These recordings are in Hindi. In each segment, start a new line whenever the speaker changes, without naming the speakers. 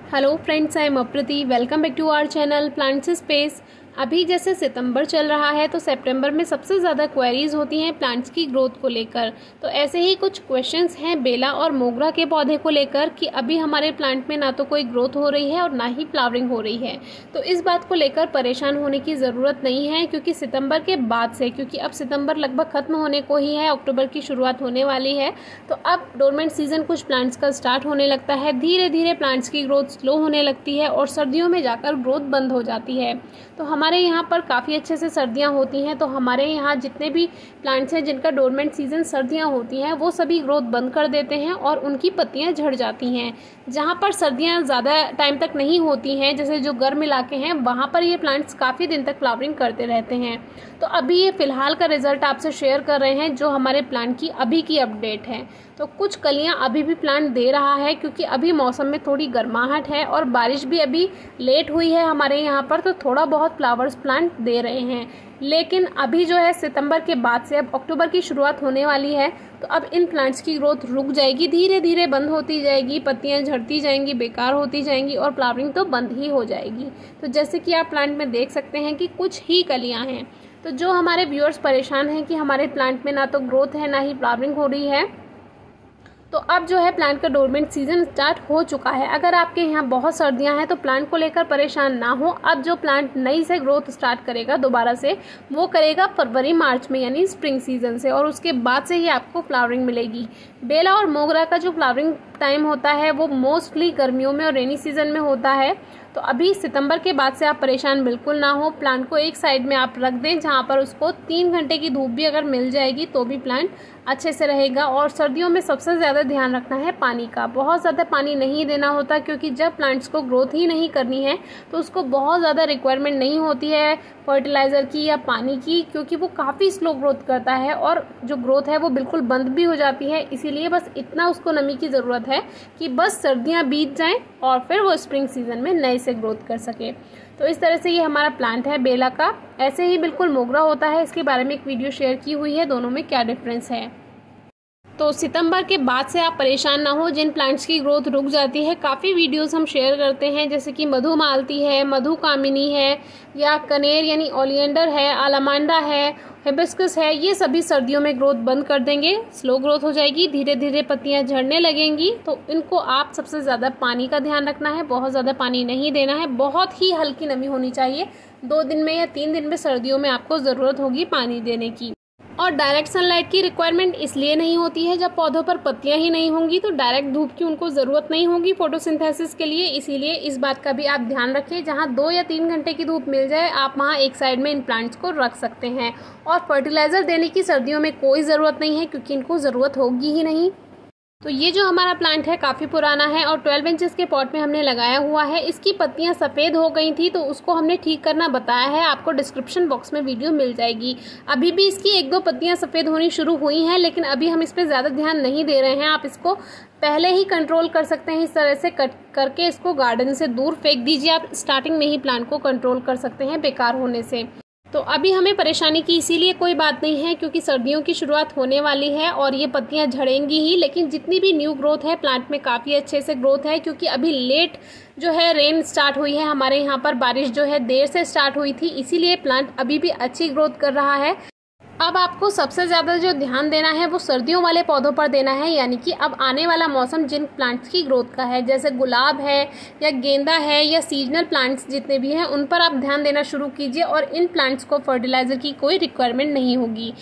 Hello friends, I am Aprati. Welcome back to our channel plants space. अभी जैसे सितंबर चल रहा है तो सितंबर में सबसे ज़्यादा क्वेरीज होती हैं प्लांट्स की ग्रोथ को लेकर। तो ऐसे ही कुछ क्वेश्चंस हैं बेला और मोगरा के पौधे को लेकर कि अभी हमारे प्लांट में ना तो कोई ग्रोथ हो रही है और ना ही फ्लावरिंग हो रही है। तो इस बात को लेकर परेशान होने की ज़रूरत नहीं है, क्योंकि सितंबर के बाद से, क्योंकि अब सितंबर लगभग ख़त्म होने को ही है, अक्टूबर की शुरुआत होने वाली है, तो अब डोरमेंट सीजन कुछ प्लांट्स का स्टार्ट होने लगता है। धीरे धीरे प्लांट्स की ग्रोथ स्लो होने लगती है और सर्दियों में जाकर ग्रोथ बंद हो जाती है। तो हमारे यहाँ पर काफ़ी अच्छे से सर्दियाँ होती हैं, तो हमारे यहाँ जितने भी प्लांट्स हैं जिनका डोरमेंट सीजन सर्दियाँ होती हैं वो सभी ग्रोथ बंद कर देते हैं और उनकी पत्तियाँ झड़ जाती हैं। जहाँ पर सर्दियाँ ज़्यादा टाइम तक नहीं होती हैं, जैसे जो गर्म इलाके हैं, वहाँ पर ये प्लांट्स काफ़ी दिन तक फ्लावरिंग करते रहते हैं। तो अभी ये फ़िलहाल का रिजल्ट आपसे शेयर कर रहे हैं जो हमारे प्लांट की अभी की अपडेट है। तो कुछ कलियां अभी भी प्लांट दे रहा है, क्योंकि अभी मौसम में थोड़ी गर्माहट है और बारिश भी अभी लेट हुई है हमारे यहाँ पर, तो थोड़ा बहुत फ्लावर्स प्लांट दे रहे हैं। लेकिन अभी जो है सितंबर के बाद से अब अक्टूबर की शुरुआत होने वाली है, तो अब इन प्लांट्स की ग्रोथ रुक जाएगी, धीरे धीरे बंद होती जाएगी, पत्तियां झड़ती जाएंगी, बेकार होती जाएंगी और फ्लावरिंग तो बंद ही हो जाएगी। तो जैसे कि आप प्लांट में देख सकते हैं कि कुछ ही कलियां हैं। तो जो हमारे व्यूअर्स परेशान हैं कि हमारे प्लांट में ना तो ग्रोथ है ना ही फ्लावरिंग हो रही है, तो अब जो है प्लांट का डोरमेंट सीजन स्टार्ट हो चुका है। अगर आपके यहाँ बहुत सर्दियाँ हैं तो प्लांट को लेकर परेशान ना हो। अब जो प्लांट नई से ग्रोथ स्टार्ट करेगा दोबारा से, वो करेगा फरवरी मार्च में, यानी स्प्रिंग सीजन से, और उसके बाद से ही आपको फ्लावरिंग मिलेगी। बेला और मोगरा का जो फ्लावरिंग टाइम होता है वो मोस्टली गर्मियों में और रेनी सीजन में होता है। तो अभी सितंबर के बाद से आप परेशान बिल्कुल ना हो। प्लांट को एक साइड में आप रख दें जहाँ पर उसको 3 घंटे की धूप भी अगर मिल जाएगी तो भी प्लांट अच्छे से रहेगा। और सर्दियों में सबसे ज़्यादा ध्यान रखना है पानी का। बहुत ज़्यादा पानी नहीं देना होता, क्योंकि जब प्लांट्स को ग्रोथ ही नहीं करनी है तो उसको बहुत ज़्यादा रिक्वायरमेंट नहीं होती है फर्टिलाइज़र की या पानी की, क्योंकि वो काफ़ी स्लो ग्रोथ करता है और जो ग्रोथ है वो बिल्कुल बंद भी हो जाती है। इसीलिए बस इतना उसको नमी की ज़रूरत है कि बस सर्दियाँ बीत जाएं और फिर वो स्प्रिंग सीजन में नए से ग्रोथ कर सके। तो इस तरह से ये हमारा प्लांट है बेला का। ऐसे ही बिल्कुल मोगरा होता है, इसके बारे में एक वीडियो शेयर की हुई है, दोनों में क्या डिफरेंस है। तो सितंबर के बाद से आप परेशान ना हो जिन प्लांट्स की ग्रोथ रुक जाती है। काफ़ी वीडियोस हम शेयर करते हैं, जैसे कि मधुमालती है, मधुकामिनी है, या कनेर यानी ओलिएंडर है, अलामांडा है, हिबिस्कस है। ये सभी सर्दियों में ग्रोथ बंद कर देंगे, स्लो ग्रोथ हो जाएगी, धीरे धीरे पत्तियां झड़ने लगेंगी। तो इनको आप सबसे ज़्यादा पानी का ध्यान रखना है, बहुत ज़्यादा पानी नहीं देना है, बहुत ही हल्की नमी होनी चाहिए। 2 दिन में या 3 दिन में सर्दियों में आपको ज़रूरत होगी पानी देने की। और डायरेक्ट सनलाइट की रिक्वायरमेंट इसलिए नहीं होती है, जब पौधों पर पत्तियां ही नहीं होंगी तो डायरेक्ट धूप की उनको ज़रूरत नहीं होगी फोटोसिंथेसिस के लिए। इसीलिए इस बात का भी आप ध्यान रखें, जहां 2 या 3 घंटे की धूप मिल जाए आप वहां एक साइड में इन प्लांट्स को रख सकते हैं। और फर्टिलाइज़र देने की सर्दियों में कोई ज़रूरत नहीं है, क्योंकि इनको ज़रूरत होगी ही नहीं। तो ये जो हमारा प्लांट है काफ़ी पुराना है और 12 इंचेस के पॉट में हमने लगाया हुआ है। इसकी पत्तियां सफ़ेद हो गई थी, तो उसको हमने ठीक करना बताया है, आपको डिस्क्रिप्शन बॉक्स में वीडियो मिल जाएगी। अभी भी इसकी 1-2 पत्तियां सफ़ेद होनी शुरू हुई हैं, लेकिन अभी हम इस पर ज़्यादा ध्यान नहीं दे रहे हैं। आप इसको पहले ही कंट्रोल कर सकते हैं, इस तरह से कट करके इसको गार्डन से दूर फेंक दीजिए। आप स्टार्टिंग में ही प्लांट को कंट्रोल कर सकते हैं बेकार होने से। तो अभी हमें परेशानी की इसीलिए कोई बात नहीं है, क्योंकि सर्दियों की शुरुआत होने वाली है और ये पत्तियां झड़ेंगी ही। लेकिन जितनी भी न्यू ग्रोथ है प्लांट में काफ़ी अच्छे से ग्रोथ है, क्योंकि अभी लेट जो है रेन स्टार्ट हुई है हमारे यहाँ पर, बारिश जो है देर से स्टार्ट हुई थी, इसीलिए प्लांट अभी भी अच्छी ग्रोथ कर रहा है। अब आपको सबसे ज़्यादा जो ध्यान देना है वो सर्दियों वाले पौधों पर देना है, यानी कि अब आने वाला मौसम जिन प्लांट्स की ग्रोथ का है, जैसे गुलाब है या गेंदा है या सीजनल प्लांट्स जितने भी हैं, उन पर आप ध्यान देना शुरू कीजिए। और इन प्लांट्स को फर्टिलाइज़र की कोई रिक्वायरमेंट नहीं होगी।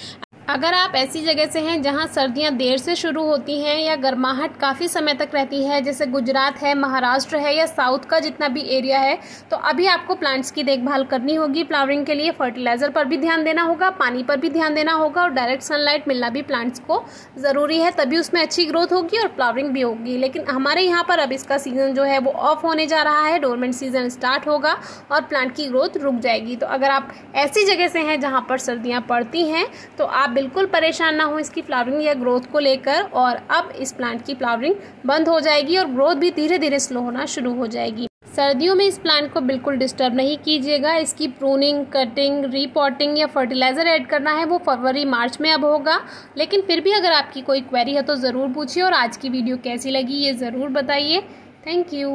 अगर आप ऐसी जगह से हैं जहां सर्दियां देर से शुरू होती हैं या गर्माहट काफ़ी समय तक रहती है, जैसे गुजरात है, महाराष्ट्र है या साउथ का जितना भी एरिया है, तो अभी आपको प्लांट्स की देखभाल करनी होगी। फ्लावरिंग के लिए फर्टिलाइज़र पर भी ध्यान देना होगा, पानी पर भी ध्यान देना होगा, और डायरेक्ट सनलाइट मिलना भी प्लांट्स को ज़रूरी है, तभी उसमें अच्छी ग्रोथ होगी और फ्लावरिंग भी होगी। लेकिन हमारे यहाँ पर अब इसका सीज़न जो है वो ऑफ होने जा रहा है, डोरमेंट सीजन स्टार्ट होगा और प्लांट की ग्रोथ रुक जाएगी। तो अगर आप ऐसी जगह से हैं जहाँ पर सर्दियाँ पड़ती हैं तो आप बिल्कुल परेशान ना हो इसकी फ्लावरिंग या ग्रोथ को लेकर। और अब इस प्लांट की फ्लावरिंग बंद हो जाएगी और ग्रोथ भी धीरे धीरे स्लो होना शुरू हो जाएगी। सर्दियों में इस प्लांट को बिल्कुल डिस्टर्ब नहीं कीजिएगा। इसकी प्रूनिंग, कटिंग, रीपॉटिंग या फर्टिलाइज़र ऐड करना है वो फरवरी मार्च में अब होगा। लेकिन फिर भी अगर आपकी कोई क्वेरी है तो ज़रूर पूछिए। और आज की वीडियो कैसी लगी ये ज़रूर बताइए। Thank you.